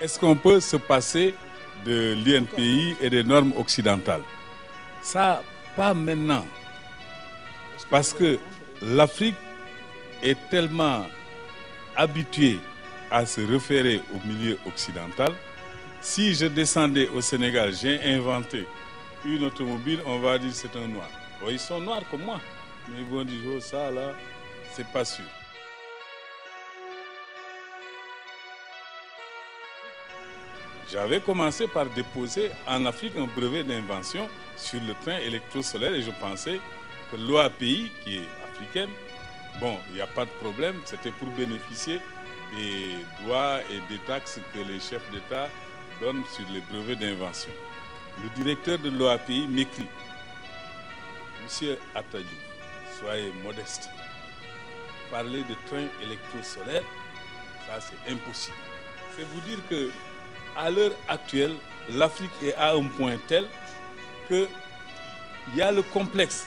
Est-ce qu'on peut se passer de l'INPI et des normes occidentales? Ça, pas maintenant. Parce que l'Afrique est tellement habituée à se référer au milieu occidental. Si je descendais au Sénégal, j'ai inventé une automobile, on va dire c'est un noir. Oh, ils sont noirs comme moi, mais ils vont dire oh, ça là, c'est pas sûr. J'avais commencé par déposer en Afrique un brevet d'invention sur le train électrosolaire et je pensais que l'OAPI, qui est africaine, bon, il n'y a pas de problème, c'était pour bénéficier des droits et des taxes que les chefs d'État donnent sur les brevets d'invention. Le directeur de l'OAPI m'écrit: Monsieur Attadiouf, soyez modeste. Parler de train électrosolaire, ça c'est impossible. C'est vous dire que à l'heure actuelle, l'Afrique est à un point tel qu'il y a le complexe.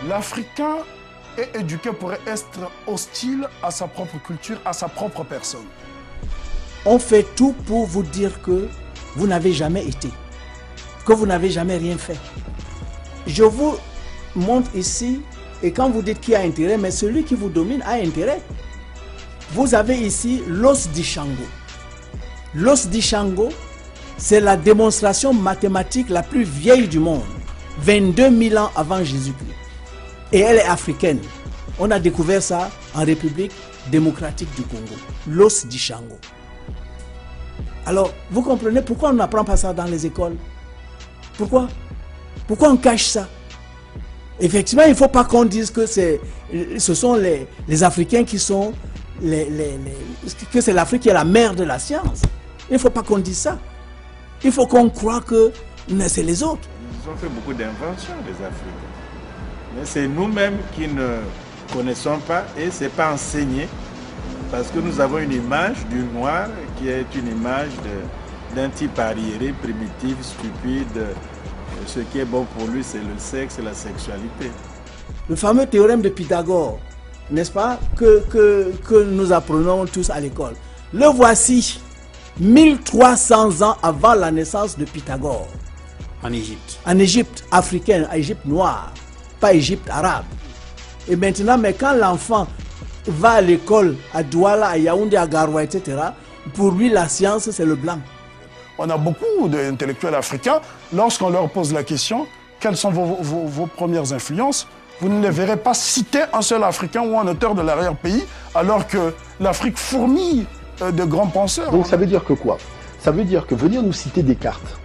L'Africain est éduqué pour être hostile à sa propre culture, à sa propre personne. On fait tout pour vous dire que vous n'avez jamais été, que vous n'avez jamais rien fait. Je vous montre ici, et quand vous dites qu'il y a intérêt, mais celui qui vous domine a intérêt. Vous avez ici l'os d'Ishango. L'os d'Ishango, c'est la démonstration mathématique la plus vieille du monde, 22 000 ans avant Jésus-Christ. Et elle est africaine. On a découvert ça en République démocratique du Congo. L'os d'Ishango. Alors, vous comprenez pourquoi on n'apprend pas ça dans les écoles? Pourquoi? Pourquoi on cache ça? Effectivement, il ne faut pas qu'on dise que ce sont les Africains qui sont que c'est l'Afrique qui est la mère de la science. Il ne faut pas qu'on dise ça. Il faut qu'on croie que c'est les autres. Ils ont fait beaucoup d'inventions, les Africains. Mais c'est nous-mêmes qui ne connaissons pas et ce n'est pas enseigné. Parce que nous avons une image du noir qui est une image d'un type arriéré, primitif, stupide. Ce qui est bon pour lui, c'est le sexe et la sexualité. Le fameux théorème de Pythagore, n'est-ce pas, que nous apprenons tous à l'école. Le voici, 1300 ans avant la naissance de Pythagore. En Égypte. En Égypte africaine, en Égypte noire, pas Égypte arabe. Et maintenant, mais quand l'enfant va à l'école, à Douala, à Yaoundé, à Garoua, etc., pour lui, la science, c'est le blanc. On a beaucoup d'intellectuels africains, lorsqu'on leur pose la question, quelles sont vos premières influences, vous ne les verrez pas citer un seul Africain ou un auteur de l'arrière-pays, alors que l'Afrique fourmille de grands penseurs. Donc ça veut dire que quoi? Ça veut dire que venir nous citer Descartes,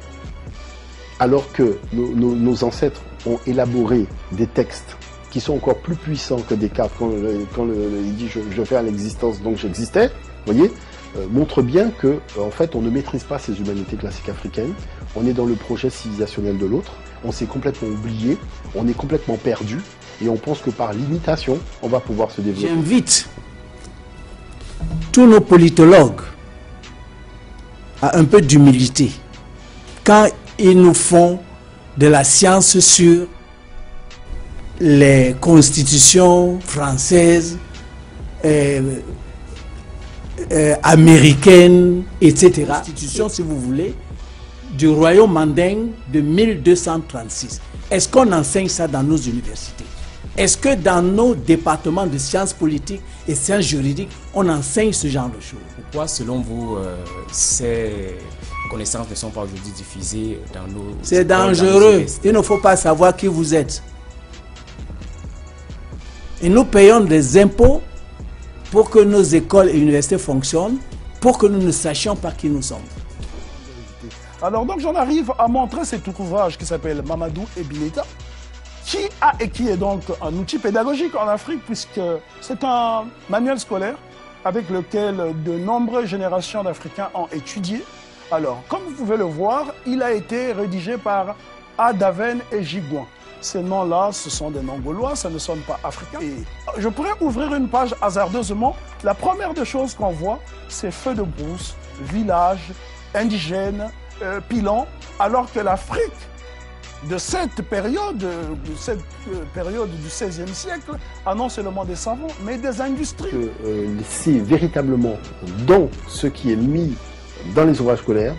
alors que nos ancêtres ont élaboré des textes qui sont encore plus puissants que Descartes, quand il dit je fais à l'existence donc j'existais, vous voyez, montre bien que en fait on ne maîtrise pas ces humanités classiques africaines, on est dans le projet civilisationnel de l'autre, on s'est complètement oublié, on est complètement perdu et on pense que par l'imitation on va pouvoir se développer. J'invite tous nos politologues à un peu d'humilité quand ils nous font de la science sur les constitutions françaises, américaines, etc. Constitution, si vous voulez, du royaume mandingue de 1236. Est-ce qu'on enseigne ça dans nos universités? Est-ce que dans nos départements de sciences politiques et sciences juridiques, on enseigne ce genre de choses? Pourquoi, selon vous, ces connaissances ne sont pas aujourd'hui diffusées dans nos... C'est dangereux. Il ne faut pas savoir qui vous êtes. Et nous payons des impôts pour que nos écoles et universités fonctionnent, pour que nous ne sachions pas qui nous sommes. Alors donc j'en arrive à montrer cet ouvrage qui s'appelle Mamadou et Bineta, qui est donc un outil pédagogique en Afrique, puisque c'est un manuel scolaire avec lequel de nombreuses générations d'Africains ont étudié. Alors, comme vous pouvez le voir, il a été rédigé par Adaven et Jigouan. Ces noms-là, ce sont des noms gaulois, ça ne sonne pas africain. Et je pourrais ouvrir une page hasardeusement. La première des choses qu'on voit, c'est feu de brousse, village, indigène, pilon, alors que l'Afrique de cette période du XVIe siècle, ah non seulement des savants, mais des industries. C'est véritablement dans ce qui est mis dans les ouvrages scolaires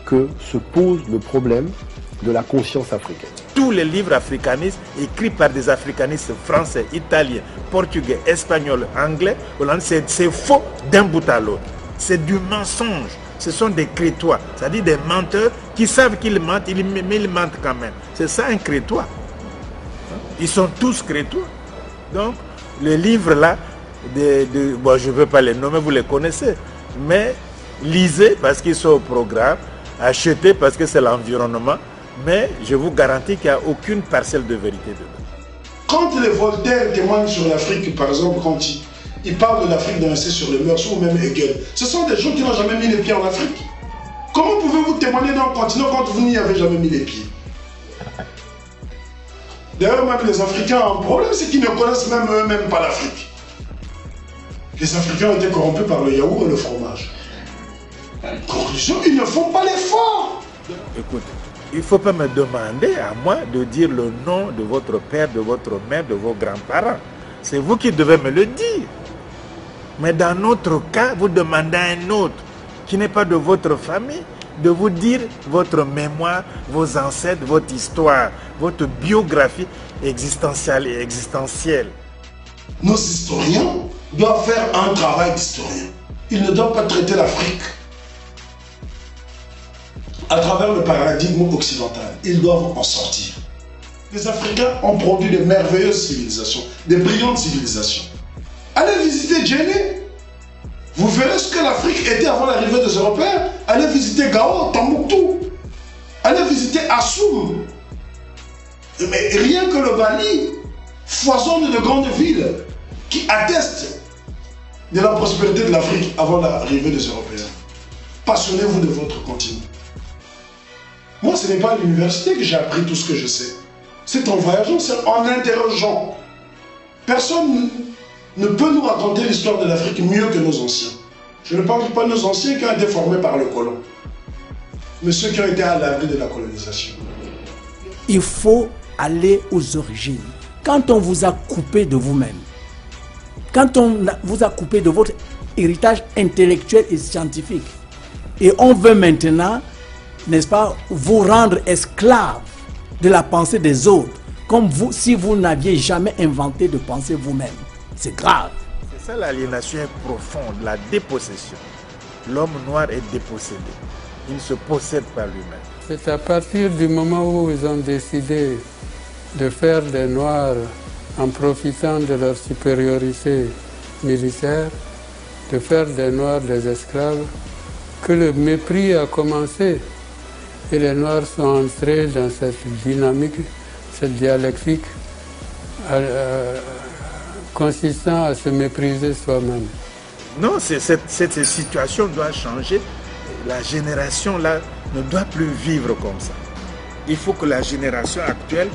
que se pose le problème de la conscience africaine. Tous les livres africanistes écrits par des africanistes français, italiens, portugais, espagnols, anglais, hollandais, c'est faux d'un bout à l'autre. C'est du mensonge. Ce sont des crétois, c'est-à-dire des menteurs qui savent qu'ils mentent, mais ils mentent quand même. C'est ça un crétois. Ils sont tous crétois. Donc, les livres-là, bon, je ne veux pas les nommer, vous les connaissez, mais lisez parce qu'ils sont au programme, achetez parce que c'est l'environnement, mais je vous garantis qu'il n'y a aucune parcelle de vérité dedans. Quand les Voltaire témoignent sur l'Afrique, par exemple, quand ils parlent de l'Afrique dans l'essai sur les mœurs, ou même Hegel, ce sont des gens qui n'ont jamais mis les pieds en Afrique. Comment pouvez-vous témoigner d'un continent quand vous n'y avez jamais mis les pieds? D'ailleurs, même les Africains ont un problème, c'est qu'ils ne connaissent même eux-mêmes pas l'Afrique. Les Africains ont été corrompus par le yaourt et le fromage. Conclusion, ils ne font pas l'effort. Écoute, il ne faut pas me demander à moi de dire le nom de votre père, de votre mère, de vos grands-parents. C'est vous qui devez me le dire. Mais dans notre cas, vous demandez à un autre qui n'est pas de votre famille de vous dire votre mémoire, vos ancêtres, votre histoire, votre biographie existentielle et existentielle. Nos historiens doivent faire un travail d'historien. Ils ne doivent pas traiter l'Afrique à travers le paradigme occidental. Ils doivent en sortir. Les Africains ont produit de merveilleuses civilisations, de brillantes civilisations. Allez visiter Djenné. Vous verrez ce que l'Afrique était avant l'arrivée des Européens. Allez visiter Gao, Tombouctou. Allez visiter Assoum. Mais rien que le Mali foisonne de grandes villes qui attestent de la prospérité de l'Afrique avant l'arrivée des Européens. Passionnez-vous de votre continent. Moi, ce n'est pas à l'université que j'ai appris tout ce que je sais. C'est en voyageant, c'est en interrogeant. Personne ne peut nous raconter l'histoire de l'Afrique mieux que nos anciens. Je ne parle pas de nos anciens qui ont été formés par le colon, mais ceux qui ont été à l'abri de la colonisation. Il faut aller aux origines. Quand on vous a coupé de vous-même, quand on vous a coupé de votre héritage intellectuel et scientifique, et on veut maintenant, n'est-ce pas, vous rendre esclave de la pensée des autres, comme vous, si vous n'aviez jamais inventé de penser vous-même. C'est grave. C'est ça l'aliénation profonde, la dépossession. L'homme noir est dépossédé. Il ne se possède pas lui-même. C'est à partir du moment où ils ont décidé de faire des Noirs en profitant de leur supériorité militaire, de faire des Noirs des esclaves, que le mépris a commencé. Et les Noirs sont entrés dans cette dynamique, cette dialectique, consistant à se mépriser soi-même. Non, cette situation doit changer. La génération là ne doit plus vivre comme ça. Il faut que la génération actuelle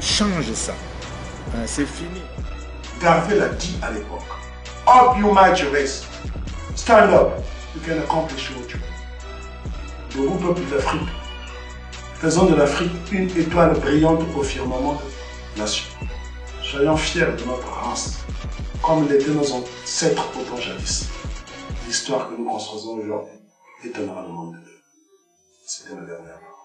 change ça. C'est fini. Garvey l'a dit à l'époque. Up you march race. Stand up. You can accomplish what you want. Debout peuple d'Afrique. Faisons de l'Afrique une étoile brillante au firmament de la nation. Soyons fiers de notre race, comme l'étaient nos ancêtres au temps jadis. L'histoire que nous construisons aujourd'hui étonnera le monde de Dieu. C'était ma dernière parole.